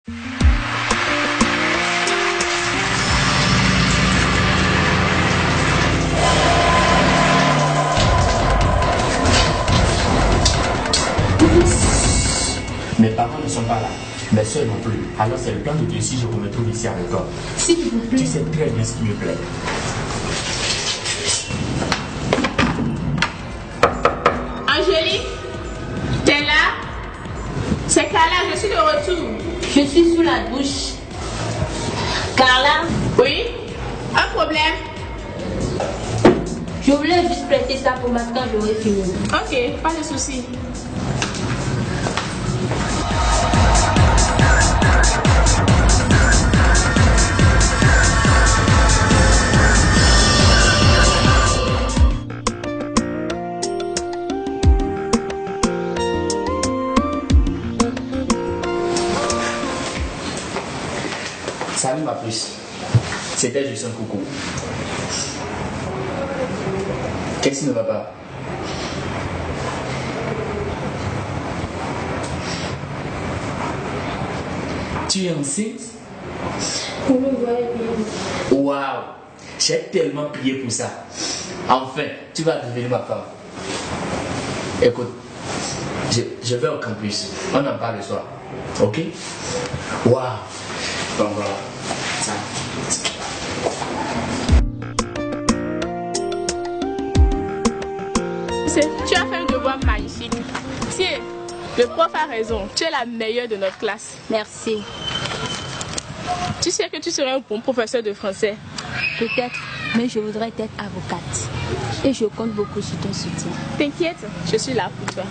Mes parents ne sont pas là. Mes soeurs non plus. Alors c'est le plan de Dieu si je me retrouve ici avec toi. S'il vous plaît. Tu sais très bien ce qui me plaît. Angélique, t'es là? C'est Carla, je suis de retour. Je suis sous la douche. Carla? Oui? Un problème? Je voulais juste prêter ça pour moi quand j'aurai fini. Ok, pas de souci. Salut ma puce. C'était juste un coucou. Qu'est-ce qui ne va pas? Tu es enceinte? Vous me voyez bien. Waouh! J'ai tellement prié pour ça. Enfin, tu vas devenir ma femme. Écoute, je vais au campus. On en parle le soir. Ok? Waouh! Bon, voilà. Ça. Tu as fait un devoir magnifique. Tiens, le prof a raison. Tu es la meilleure de notre classe. Merci. Tu sais que tu serais un bon professeur de français. Peut-être, mais je voudrais être avocate. Et je compte beaucoup sur ton soutien. T'inquiète, je suis là pour toi.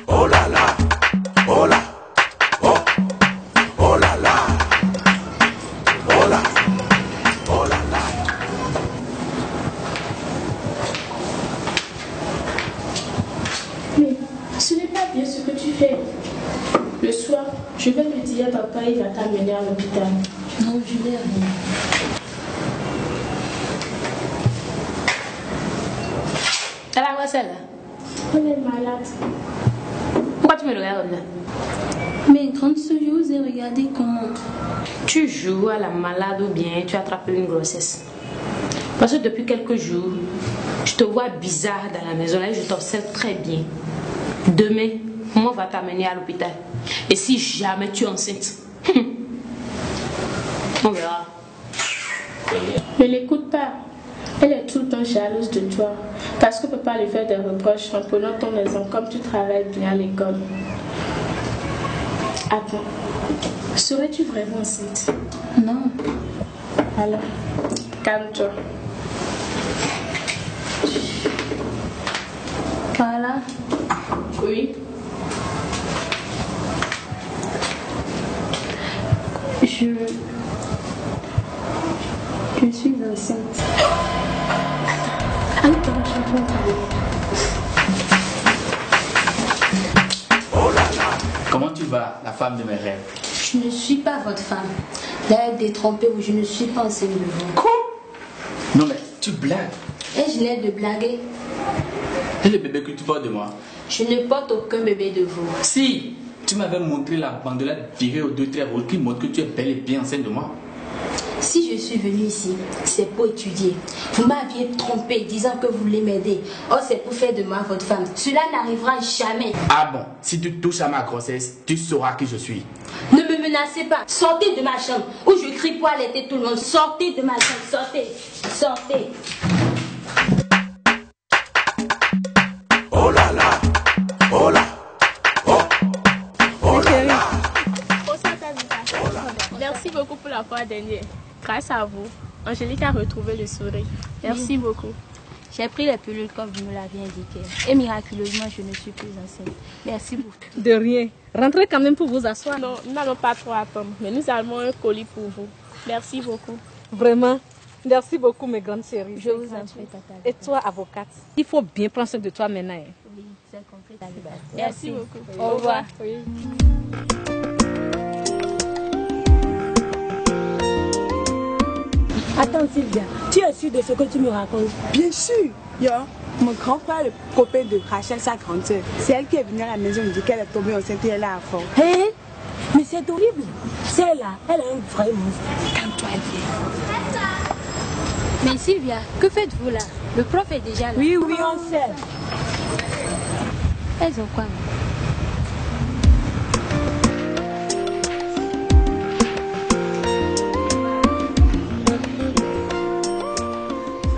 Oh là là, oh là, oh, oh là là, oh là, oh là là. Mais ce n'est pas bien ce que tu fais. Le soir, je vais te dire à papa, il va t'amener à l'hôpital. Non, je n'ai rien. Elle a quoi celle-là? On est malade. Pourquoi tu me regardes là? Mais grande soeur, je vous ai regardé comment? Tu joues à la malade ou bien tu as attrapé une grossesse? Parce que depuis quelques jours, je te vois bizarre dans la maison là et je t'observe très bien. Demain, maman va t'amener à l'hôpital. Et si jamais tu es enceinte, on verra. Ne l'écoute pas. Elle est tout le temps jalouse de toi. Parce que papa lui fait des reproches en prenant ton exemple comme tu travailles bien à l'école. Attends. Serais-tu vraiment enceinte? Non. Alors, calme-toi. Voilà. Oui. Je suis enceinte. Attends, je vais parler. Oh là là. Comment tu vas, la femme de mes rêves? Je ne suis pas votre femme. Là, elle est détrompée ou je ne suis pas enceinte de vous. Quoi? Non mais, tu blagues. Et je n'ai de blaguer. Et le bébé que tu portes de moi? Je ne porte aucun bébé de vous. Si, tu m'avais montré la bandelette virée aux 2 traits rouges qui montre que tu es bel et bien enceinte de moi. Si je suis venue ici, c'est pour étudier. Vous m'aviez trompé disant que vous voulez m'aider. Oh, c'est pour faire de moi votre femme. Cela n'arrivera jamais. Ah bon, si tu touches à ma grossesse, tu sauras qui je suis. Ne me menacez pas. Sortez de ma chambre. Ou je crie pour alerter tout le monde. Sortez de ma chambre. Sortez. Sortez. Oh là là, oh là, oh, oh là là. Merci beaucoup pour la fois dernière. Grâce à vous, Angélique a retrouvé le sourire. Merci beaucoup. J'ai pris les pilules comme vous me l'aviez indiqué. Et miraculeusement, je ne suis plus enceinte. Merci beaucoup. De rien. Rentrez quand même pour vous asseoir. Non, nous n'allons pas trop attendre, mais nous avons un colis pour vous. Merci beaucoup. Vraiment. Merci beaucoup, mes grandes chéries. Je vous en prie, tata. Et toi, avocate, il faut bien prendre soin de toi maintenant. Hein. Oui, j'ai compris. Merci beaucoup. Au revoir. Oui. Attends Sylvia, tu es sûre de ce que tu me racontes? Bien sûr. Mon grand frère, le copain de Rachel, sa grande sœur, c'est elle qui est venue à la maison me dit qu'elle est tombée enceinte et elle a fort. Hé, mais c'est horrible. Celle-là, elle a un vrai monstre. Calme-toi, elle vient. Mais Sylvia, que faites-vous là? Le prof est déjà là. Oui, on sait. Elles ont quoi?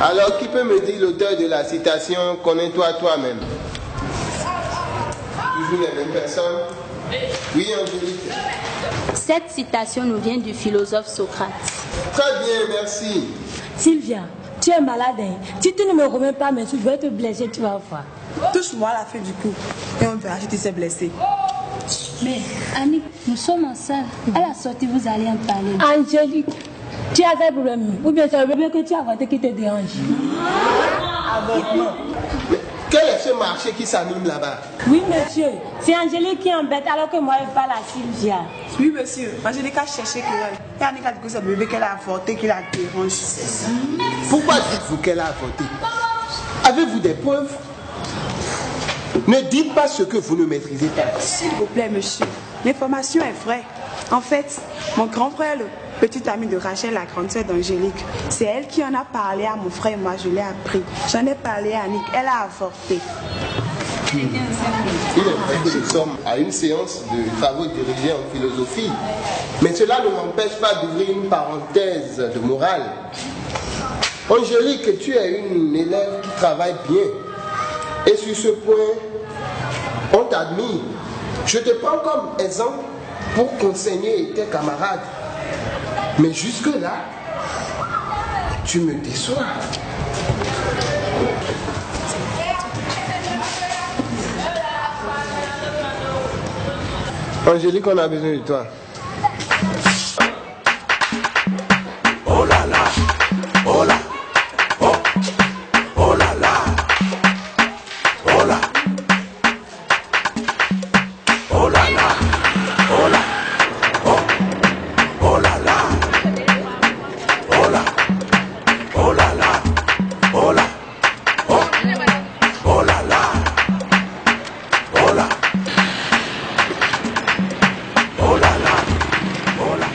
Alors, qui peut me dire l'auteur de la citation « Connais-toi toi-même » ? Toujours les mêmes personnes ? Oui, Angélique. Cette citation nous vient du philosophe Socrate. Très bien, merci. Sylvia, tu es malade. Hein? Si tu ne me remets pas mes sous, je vais te blesser, tu vas voir. Touche-moi à la fin du coup et on verra si tu t'es blessé. Mais Annick, nous sommes en salle. À la sortie, vous allez en parler. Angélique, tu as un problème ou bien c'est le bébé que tu as avorté qui te dérange? Avortement. Quel est ce marché qui s'anime là-bas? Oui, monsieur. C'est Angélique qui embête alors que moi, je parle à Sylvia. Oui, monsieur. Angélique a cherché querelle. Et Annick a dit que c'est le bébé qu'elle a avorté qui la dérange. Pourquoi dites-vous qu'elle a avorté? Avez-vous des preuves? Ne dites pas ce que vous ne maîtrisez pas. S'il vous plaît, monsieur. L'information est vraie. En fait, mon grand frère, le petit ami de Rachel, la grande sœur d'Angélique, c'est elle qui en a parlé à mon frère et moi, je l'ai appris. J'en ai parlé à Annick, elle a avorté. Il est vrai que nous sommes à une séance de travaux dirigés en philosophie, mais cela ne m'empêche pas d'ouvrir une parenthèse de morale. Angélique, tu es une élève qui travaille bien. Et sur ce point, on t'admire. Je te prends comme exemple pour conseiller tes camarades. Mais jusque-là, tu me déçois. Angélique, on a besoin de toi. Oh là là, oh là, oh, oh là là, oh là, oh là là, oh là, oh, oh là là, oh là, oh là là, oh là, oh, oh là là, oh là. Oh là là, oh là.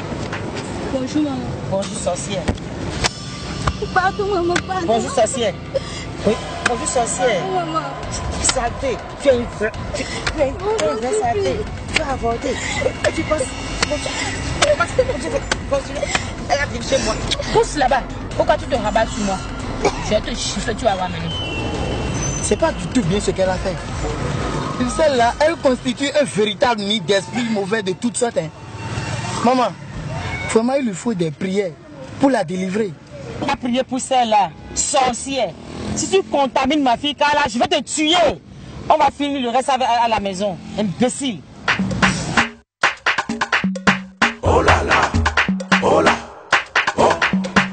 Bonjour maman. Bonjour sorcière. Pardon maman, pardon. Bonjour sorcière. Oui, bonjour sorcière. Pardon, maman. Saleté, tu es une vraie, tu es une vraie saleté. Tu vas avorter. Tu penses, elle arrive chez moi. Pousse là-bas. Pourquoi tu te rabats sur moi? Je vais te chiffrer, tu vas voir maintenant. C'est pas du tout bien ce qu'elle a fait. Celle-là, elle constitue un véritable nid d'esprit mauvais de toutes sortes. Hein. Maman, vraiment il lui faut des prières pour la délivrer. On va prier pour celle-là, sorcière. Si tu contamines ma fille, car là, je vais te tuer. On va finir le reste à la maison. Imbécile. Oh là là, oh là, oh,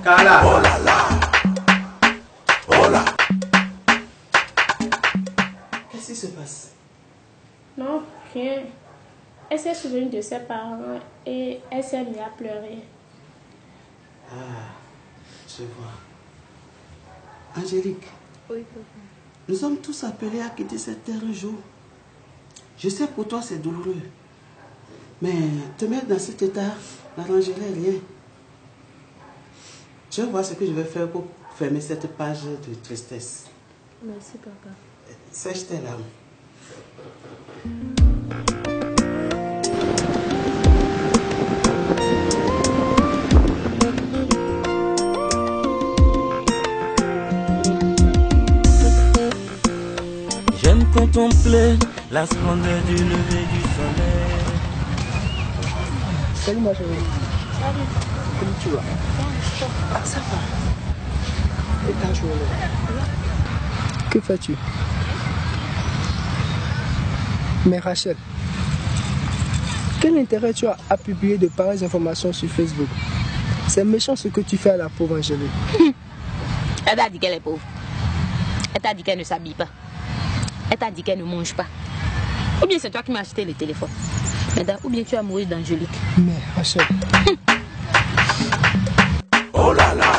Carla, oh là là, oh là. Qu'est-ce qui se passe? Non, rien. Elle s'est souvenue de ses parents et elle s'est mise à pleurer. Ah, je vois. Angélique. Oui, papa. Nous sommes tous appelés à quitter cette terre un jour. Je sais pour toi c'est douloureux. Mais te mettre dans cet état n'arrangerait rien. Je vais voir ce que je vais faire pour fermer cette page de tristesse. Merci papa. Sèche tes larmes. J'aime contempler la splendeur du lever du soleil. Salut ma chérie. Salut. Comment tu vas? Ah, ça va. Et ta journée? Que fais-tu? Mais Rachel, quel intérêt tu as à publier de pareilles informations sur Facebook? C'est méchant ce que tu fais à la pauvre Angélique. Elle t'a dit qu'elle est pauvre. Elle t'a dit qu'elle ne s'habille pas. Elle t'a dit qu'elle ne mange pas. Ou bien c'est toi qui m'as acheté le téléphone. Maintenant, ou bien tu as mouru d'Angélique. Mais Rachel. Oh là là.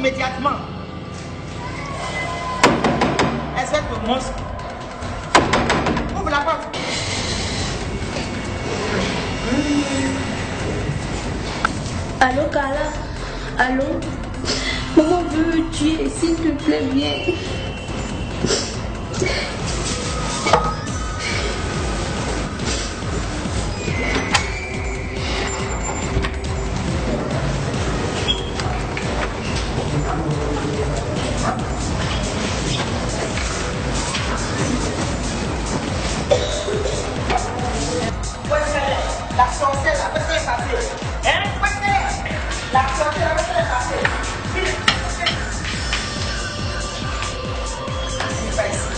immédiatement. Espèce de monstre. Ouvre la porte. Allô, Carla? Allô? Maman veut me tuer, s'il te plaît, viens. La sorcière, la personne est passée. Hein? La sorcière, la personne est passée. Vite. C'est pas ici.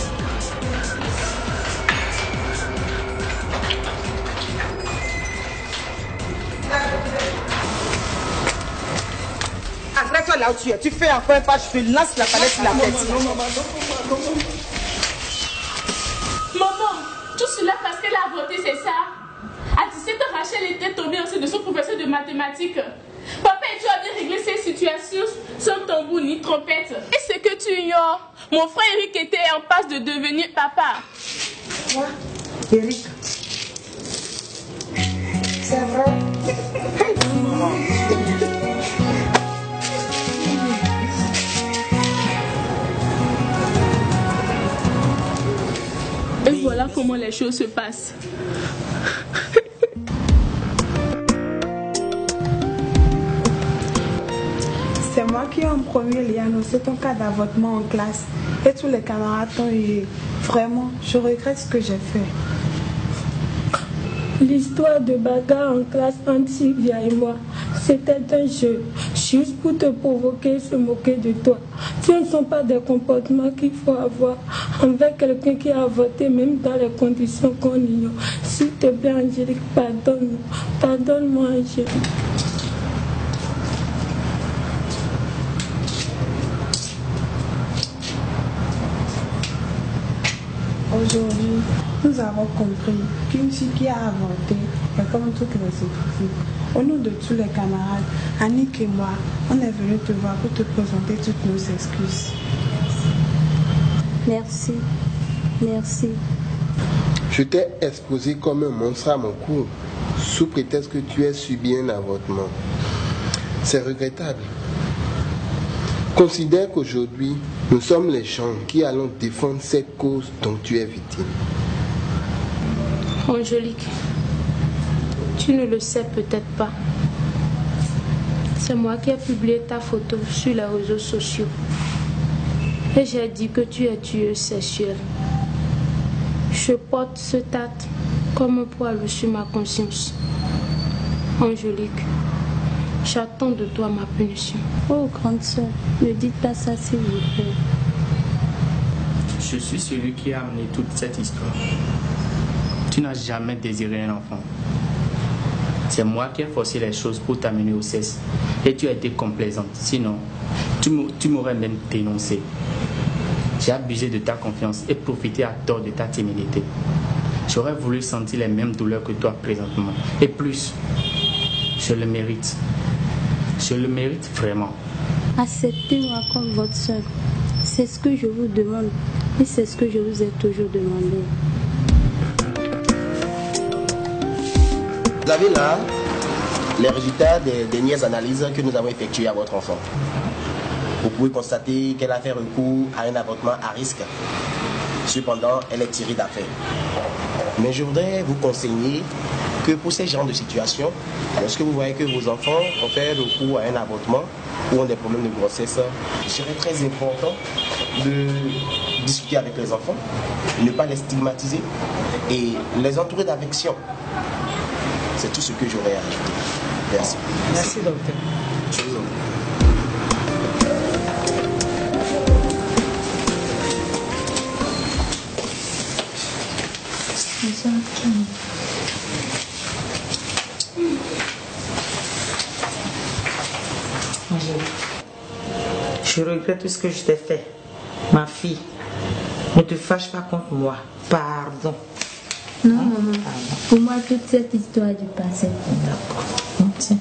Arrête-toi là où tu es. Tu fais encore un pas, je te lance la palette sur la tête. Maman, tout cela parce qu'elle a voté, c'est ça? À 17 ans, Rachel était tombée enceinte de son professeur de mathématiques. Papa et tu as bien réglé ces situations sans tambour ni trompette. Et ce que tu ignores, mon frère Eric était en passe de devenir papa. Quoi? Eric? C'est vrai? Et voilà comment les choses se passent. C'est moi qui en premier lui ai annoncé ton cas d'avortement en classe. Et tous les camarades t'ont eu. Vraiment, je regrette ce que j'ai fait. L'histoire de bagarre en classe entre Sylvia et moi, c'était un jeu, juste pour te provoquer et se moquer de toi. Ce ne sont pas des comportements qu'il faut avoir envers quelqu'un qui a voté, même dans les conditions qu'on ignore. S'il te plaît, Angélique, pardonne-moi. Pardonne-moi, Angélique. Aujourd'hui, nous avons compris qu'une fille qui a avorté est comme toutes les autres filles. Au nom de tous les camarades, Annick et moi, on est venus te voir pour te présenter toutes nos excuses. Merci. Merci. Je t'ai exposé comme un monstre à mon cours, sous prétexte que tu aies subi un avortement. C'est regrettable. Considère qu'aujourd'hui, nous sommes les gens qui allons défendre cette cause dont tu es victime. Angélique, tu ne le sais peut-être pas. C'est moi qui ai publié ta photo sur les réseaux sociaux. Et j'ai dit que tu es tueuse sexuelle. Je porte ce acte comme un poids lourd sur ma conscience. Angélique, j'attends de toi ma punition. Oh, grande soeur, ne dites pas ça s'il vous plaît. Je suis celui qui a amené toute cette histoire. Tu n'as jamais désiré un enfant. C'est moi qui ai forcé les choses pour t'amener au cesse. Et tu as été complaisante. Sinon, tu m'aurais même dénoncé. J'ai abusé de ta confiance et profité à tort de ta timidité. J'aurais voulu sentir les mêmes douleurs que toi présentement. Et plus, je le mérite. Je le mérite vraiment. Acceptez-moi comme votre soeur. C'est ce que je vous demande. Et c'est ce que je vous ai toujours demandé. Vous avez là les résultats des dernières analyses que nous avons effectuées à votre enfant. Vous pouvez constater qu'elle a fait recours à un avortement à risque. Cependant, elle est tirée d'affaire. Mais je voudrais vous conseiller que pour ces genres de situations, lorsque vous voyez que vos enfants ont fait recours à un avortement ou ont des problèmes de grossesse, il serait très important de discuter avec les enfants, ne pas les stigmatiser et les entourer d'affection. C'est tout ce que j'aurais à ajouter. Merci. Merci, docteur. Je vous en prie. Je regrette tout ce que je t'ai fait. Ma fille, ne te fâche pas contre moi. Pardon. Non, maman. Pour moi, toute cette histoire du passé. D'accord. Tiens.